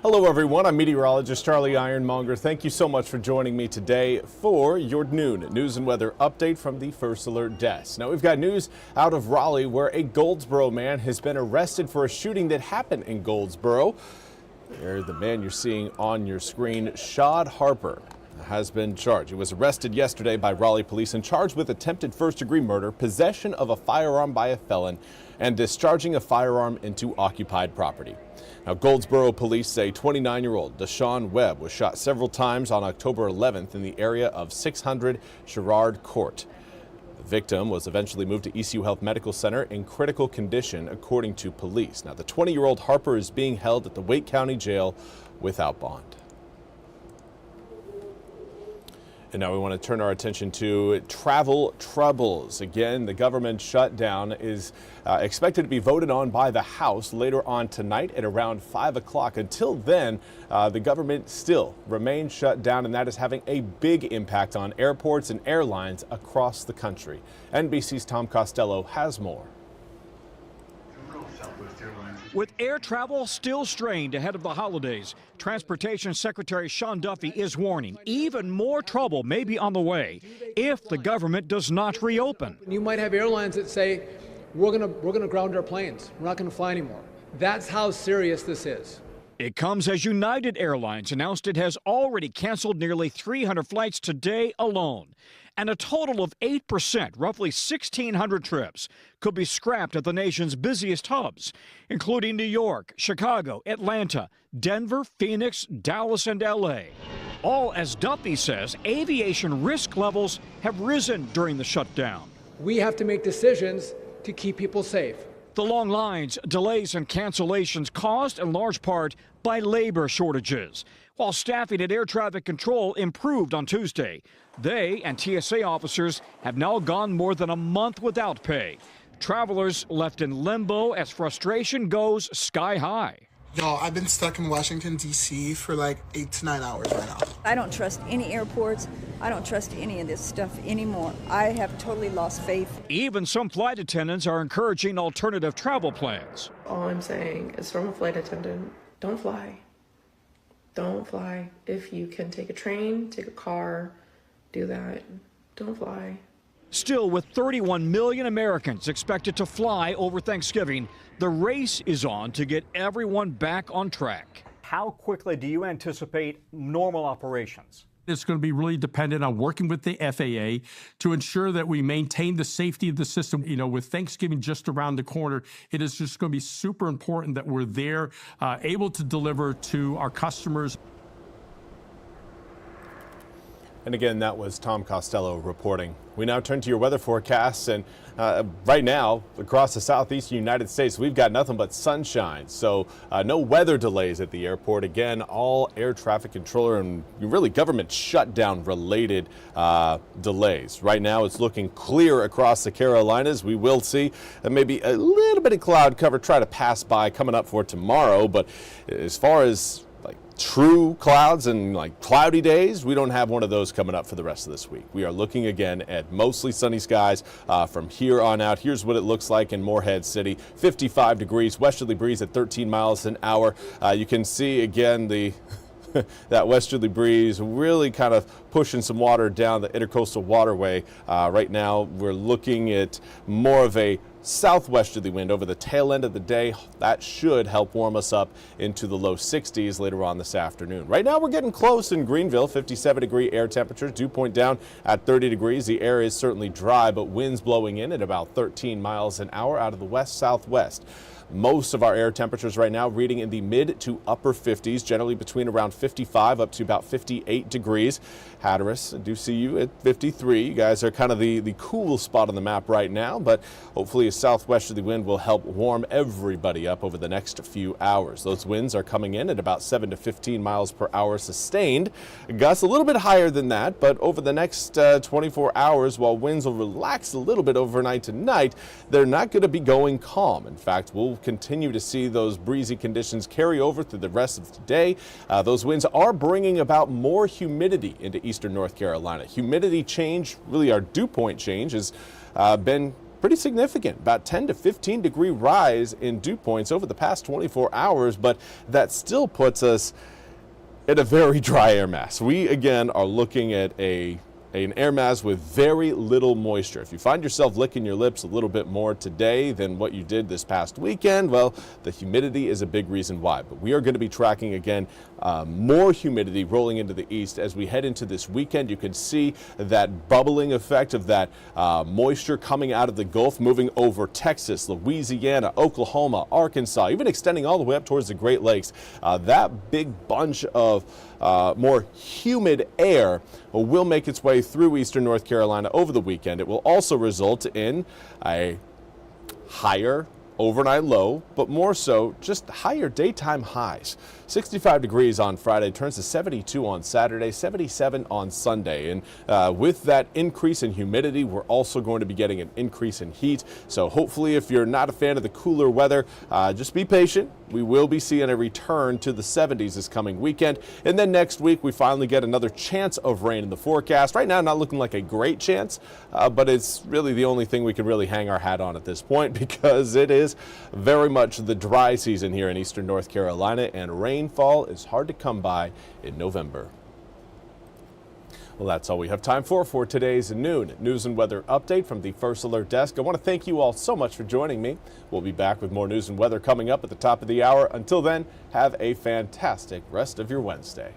Hello everyone, I'm meteorologist Charlie Ironmonger. Thank you so much for joining me today for your noon news and weather update from the First Alert Desk. Now we've got news out of Raleigh where a Goldsboro man has been arrested for a shooting that happened in Goldsboro. There, the man you're seeing on your screen, Shad Harper, has been charged. He was arrested yesterday by Raleigh police and charged with attempted first-degree murder, possession of a firearm by a felon, and discharging a firearm into occupied property. Now, Goldsboro police say 29-year-old Deshaun Webb was shot several times on October 11th in the area of 600 Sherrard Court. The victim was eventually moved to ECU Health Medical Center in critical condition, according to police. Now, the 20-year-old Harper is being held at the Wake County Jail without bond. And now we want to turn our attention to travel troubles. Again, the government shutdown is expected to be voted on by the House later on tonight at around 5 o'clock. Until then, the government still remains shut down, and that is having a big impact on airports and airlines across the country. NBC's Tom Costello has more. With air travel still strained ahead of the holidays, Transportation Secretary Sean Duffy is warning even more trouble may be on the way if the government does not reopen. You might have airlines that say, we're going to ground our planes. We're not going to fly anymore. That's how serious this is. It comes as United Airlines announced it has already canceled nearly 300 flights today alone. And a total of 8%, roughly 1,600 trips, could be scrapped at the nation's busiest hubs, including New York, Chicago, Atlanta, Denver, Phoenix, Dallas, and L.A. All, as Duffy says, aviation risk levels have risen during the shutdown. We have to make decisions to keep people safe. The long lines, delays, and cancellations caused in large part by labor shortages. While staffing at air traffic control improved on Tuesday, they and TSA officers have now gone more than a month without pay. Travelers left in limbo as frustration goes sky high. Y'all, I've been stuck in Washington, D.C. for like 8 to 9 hours right now. I don't trust any airports. I don't trust any of this stuff anymore. I have totally lost faith. Even some flight attendants are encouraging alternative travel plans. All I'm saying is, from a flight attendant, don't fly. Don't fly. If you can take a train, take a car, do that. Don't fly. Still, with 31 million Americans expected to fly over Thanksgiving, the race is on to get everyone back on track. How quickly do you anticipate normal operations? It's going to be really dependent on working with the FAA to ensure that we maintain the safety of the system. You know, with Thanksgiving just around the corner, it is just going to be super important that we're there, able to deliver to our customers. And again, that was Tom Costello reporting. We now turn to your weather forecasts, and right now across the southeastern United States, we've got nothing but sunshine. So no weather delays at the airport. Again, all air traffic controller and really government shutdown related delays. Right now it's looking clear across the Carolinas. We will see maybe a little bit of cloud cover try to pass by coming up for tomorrow. But as far as true clouds and cloudy days, we don't have one of those coming up for the rest of this week. We are looking again at mostly sunny skies from here on out. Here's what it looks like in Morehead City. 55 degrees, westerly breeze at 13 miles an hour. You can see again that westerly breeze really kind of pushing some water down the intercoastal waterway. Right now we're looking at more of a southwesterly wind over the tail end of the day. That should help warm us up into the low 60s later on this afternoon. Right now we're getting close in Greenville. 57-degree air temperatures, dew point down at 30 degrees. The air is certainly dry, but winds blowing in at about 13 miles an hour out of the west-southwest. Most of our air temperatures right now reading in the mid to upper 50s, generally between around 55 up to about 58 degrees. Hatteras, I do see you at 53. You guys are kind of the cool spot on the map right now, but hopefully a southwesterly wind will help warm everybody up over the next few hours. Those winds are coming in at about 7 to 15 miles per hour sustained. Gusts a little bit higher than that, but over the next 24 hours, while winds will relax a little bit overnight tonight, they're not going to be going calm. In fact, we'll continue to see those breezy conditions carry over through the rest of today. Those winds are bringing about more humidity into eastern North Carolina. Humidity change, really our dew point change, has been pretty significant, about 10 to 15 degree rise in dew points over the past 24 hours, but that still puts us at a very dry air mass. We again are looking at an air mass with very little moisture. If you find yourself licking your lips a little bit more today than what you did this past weekend, well, the humidity is a big reason why. But we are going to be tracking again more humidity rolling into the east as we head into this weekend. You can see that bubbling effect of that moisture coming out of the Gulf, moving over Texas, Louisiana, Oklahoma, Arkansas, even extending all the way up towards the Great Lakes. That big bunch of more humid air will make its way through eastern North Carolina over the weekend. It will also result in a higher overnight low, but more so just higher daytime highs. 65 degrees on Friday, turns to 72 on Saturday, 77 on Sunday. And with that increase in humidity, we're also going to be getting an increase in heat. So hopefully if you're not a fan of the cooler weather, just be patient. We will be seeing a return to the 70s this coming weekend. And then next week, we finally get another chance of rain in the forecast. Right now, not looking like a great chance, but it's really the only thing we can really hang our hat on at this point because it is very much the dry season here in eastern North Carolina, and rainfall is hard to come by in November. Well, that's all we have time for today's noon news and weather update from the First Alert Desk. I want to thank you all so much for joining me. We'll be back with more news and weather coming up at the top of the hour. Until then, have a fantastic rest of your Wednesday.